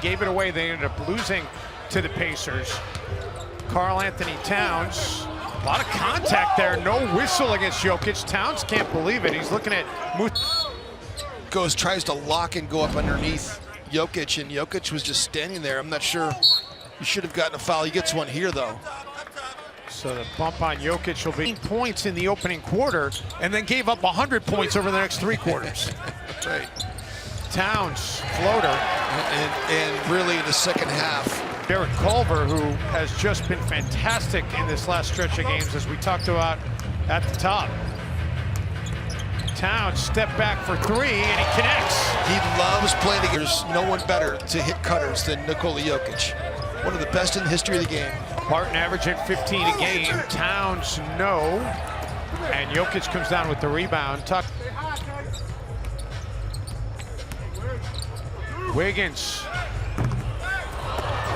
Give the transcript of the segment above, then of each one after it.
Gave it away. They ended up losing to the Pacers. Karl-Anthony Towns, a lot of contact there. No whistle against Jokic. Towns can't believe it. He's looking at tries to lock and go up underneath Jokic, and Jokic was just standing there. I'm not sure. He should have gotten a foul. He gets one here, though. So the bump on Jokic will be points in the opening quarter, and then gave up 100 points over the next 3 quarters. That's right. Towns, floater. And really in the second half. Derek Culver, who has just been fantastic in this last stretch of games, as we talked about at the top. Towns step back for 3, and he connects. He loves playing against. There's no one better to hit cutters than Nikola Jokic. One of the best in the history of the game. Barton averaging 15 a game. Towns, no. And Jokic comes down with the rebound. Wiggins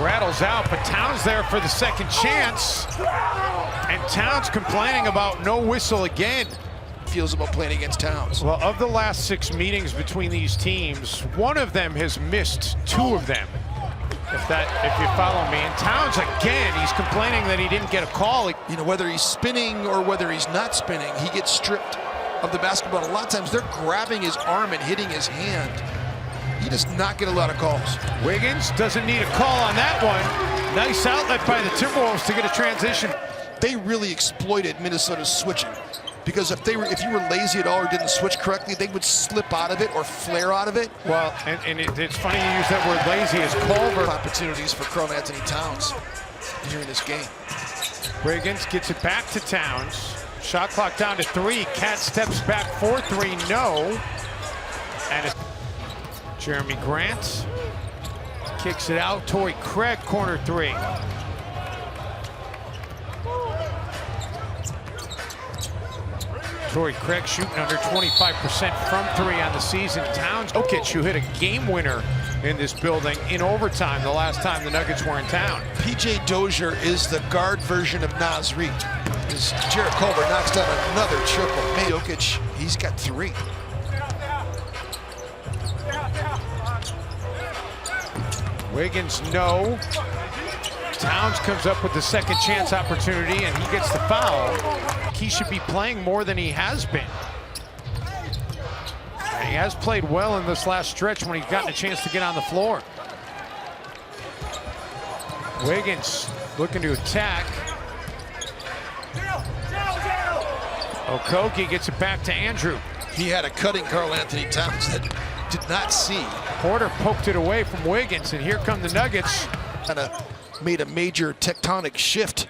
rattles out, but Towns there for the second chance. And Towns complaining about no whistle again. Feels about playing against Towns. Well, of the last 6 meetings between these teams, one of them has missed 2 of them, if you follow me. And Towns, again, he's complaining that he didn't get a call. You know, whether he's spinning or whether he's not spinning, he gets stripped of the basketball. A lot of times they're grabbing his arm and hitting his hand. He does not get a lot of calls. Wiggins doesn't need a call on that one. Nice outlet by the Timberwolves to get a transition. They really exploited Minnesota's switching, because if you were lazy at all or didn't switch correctly, they would slip out of it or flare out of it. Well, and it's funny you use that word lazy as Culver. Opportunities for Karl-Anthony Towns here in this game. Wiggins gets it back to Towns. Shot clock down to 3. Cat steps back for 3, no. And it's Jeremy Grant kicks it out. Torrey Craig, corner 3. Torrey Craig shooting under 25% from 3 on the season. Towns, Jokic, who hit a game winner in this building in overtime the last time the Nuggets were in town. PJ Dozier is the guard version of Naz Reid. As Jarrett Culver knocks down another triple. Jokic, he's got 3. Wiggins, no. Towns comes up with the second chance opportunity, and he gets the foul. He should be playing more than he has been. And he has played well in this last stretch when he's gotten a chance to get on the floor. Wiggins looking to attack. Okogie gets it back to Andrew. He had a cutting Karl-Anthony Towns that did not see. Porter poked it away from Wiggins, and here come the Nuggets. Kind of made a major tectonic shift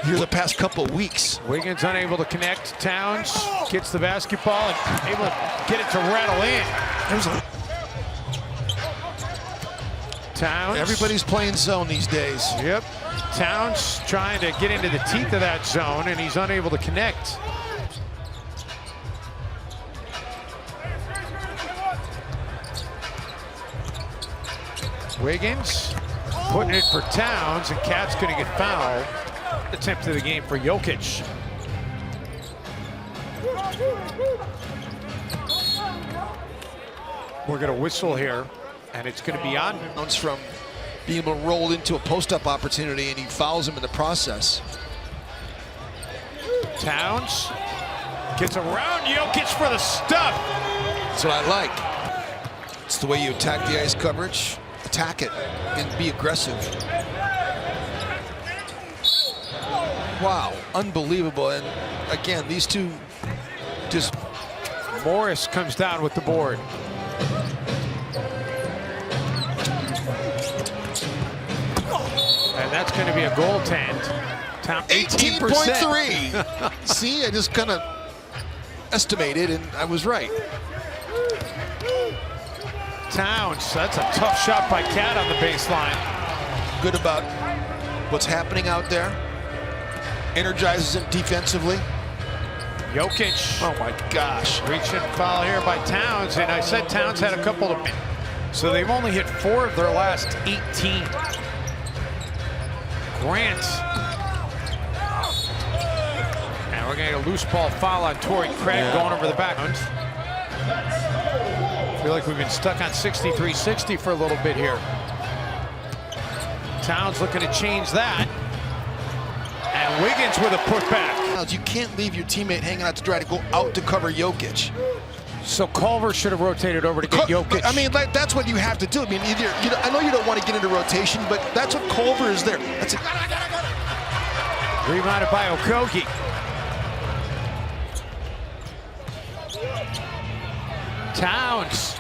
here the past couple weeks. Wiggins unable to connect. Towns gets the basketball and able to get it to rattle in. Towns. Everybody's playing zone these days. Yep. Towns trying to get into the teeth of that zone, and he's unable to connect. Wiggins putting it for Towns, and Cat's going to get fouled. Attempt of the game for Jokic. We're going to whistle here, and it's going to be on. Towns from being able to roll into a post-up opportunity, and he fouls him in the process. Towns gets around Jokic for the stuff. That's what I like. It's the way you attack the ice coverage. Attack it and be aggressive. Wow, unbelievable. And again, these two just... Morris comes down with the board. And that's going to be a goaltend. 18.3. See, I just kind of estimated, and I was right. Towns, that's a tough shot by Cat on the baseline. Good about what's happening out there. Energizes him defensively. Jokic. Oh my gosh. Reaching foul here by Towns, and I said Towns had a couple of... So they've only hit 4 of their last 18. Grant. And we're going to get a loose ball foul on Torrey Craig going over the back. I feel like we've been stuck on 63-60 for a little bit here. Towns looking to change that. And Wiggins with a putback. You can't leave your teammate hanging out to dry to go out to cover Jokic. So Culver should have rotated over to get Jokic. I mean, that's what you have to do. I mean, I know you don't want to get into rotation, but that's what Culver is there. That's it. Rebounded by Okogie. Towns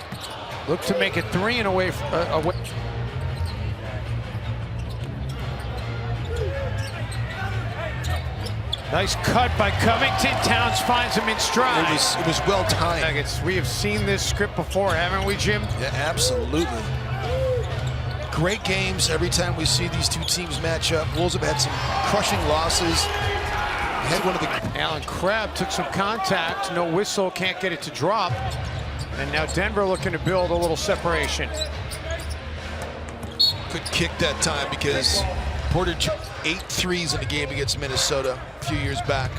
look to make it 3 and away. Nice cut by Covington. Towns finds him in stride. It was well timed. Nuggets, we have seen this script before, haven't we, Jim? Yeah, absolutely. Great games every time we see these two teams match up. Wolves have had some crushing losses. Had one of the Allen Crabbe took some contact. No whistle, can't get it to drop. And now Denver looking to build a little separation. Good kick that time because Porter 8 threes in a game against Minnesota a few years back.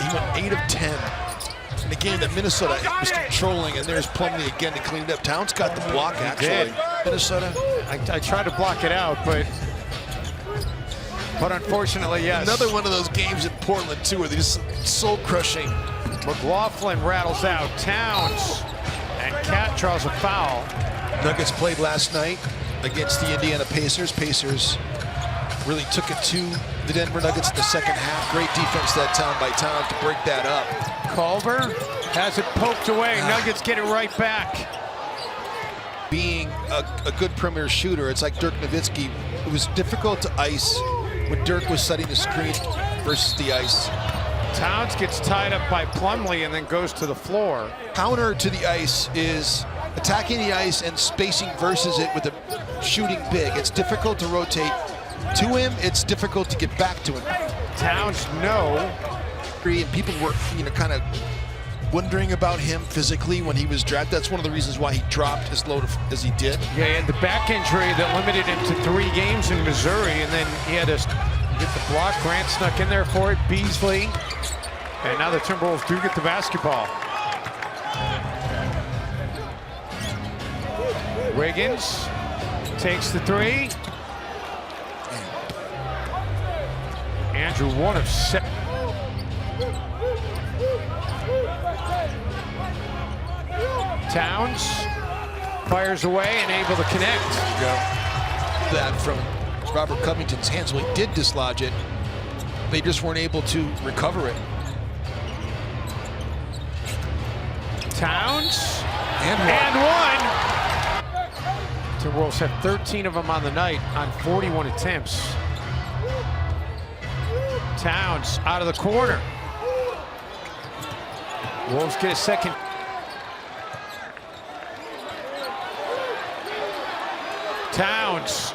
He went 8 of 10 in a game that Minnesota was controlling, and there's Plumlee again to clean it up. Towns got the block, actually. Minnesota. I tried to block it out, but unfortunately, yes. Another one of those games in Portland, too, where they're just soul-crushing. McLaughlin rattles out. Towns. And Cat draws a foul. Nuggets played last night against the Indiana Pacers. Pacers really took it to the Denver Nuggets in the second half. Great defense that time by Towns to break that up. Culver has it poked away. Nuggets get it right back. Being a good perimeter shooter, it's like Dirk Nowitzki. It was difficult to ice when Dirk was setting the screen versus the ice. Towns gets tied up by Plumlee and then goes to the floor. Counter to the ice is attacking the ice and spacing versus it with a shooting big. It's difficult to rotate to him. It's difficult to get back to him. Towns, no. And people were, kind of wondering about him physically when he was drafted. That's one of the reasons why he dropped as low as he did. Yeah, he had the back injury that limited him to 3 games in Missouri, and then he had to get the block. Grant snuck in there for it. Beasley. And now the Timberwolves do get the basketball. Wiggins takes the 3. Andrew, 1 of 7. Towns fires away and able to connect. That from Robert Covington's hands. Well, he did dislodge it. They just weren't able to recover it. Towns and one. Timberwolves have 13 of them on the night on 41 attempts. Towns out of the corner. Wolves get a second. Towns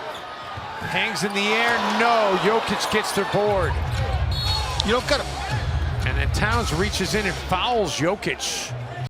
hangs in the air. No, Jokic gets their board. You don't got to. And then Towns reaches in and fouls Jokic.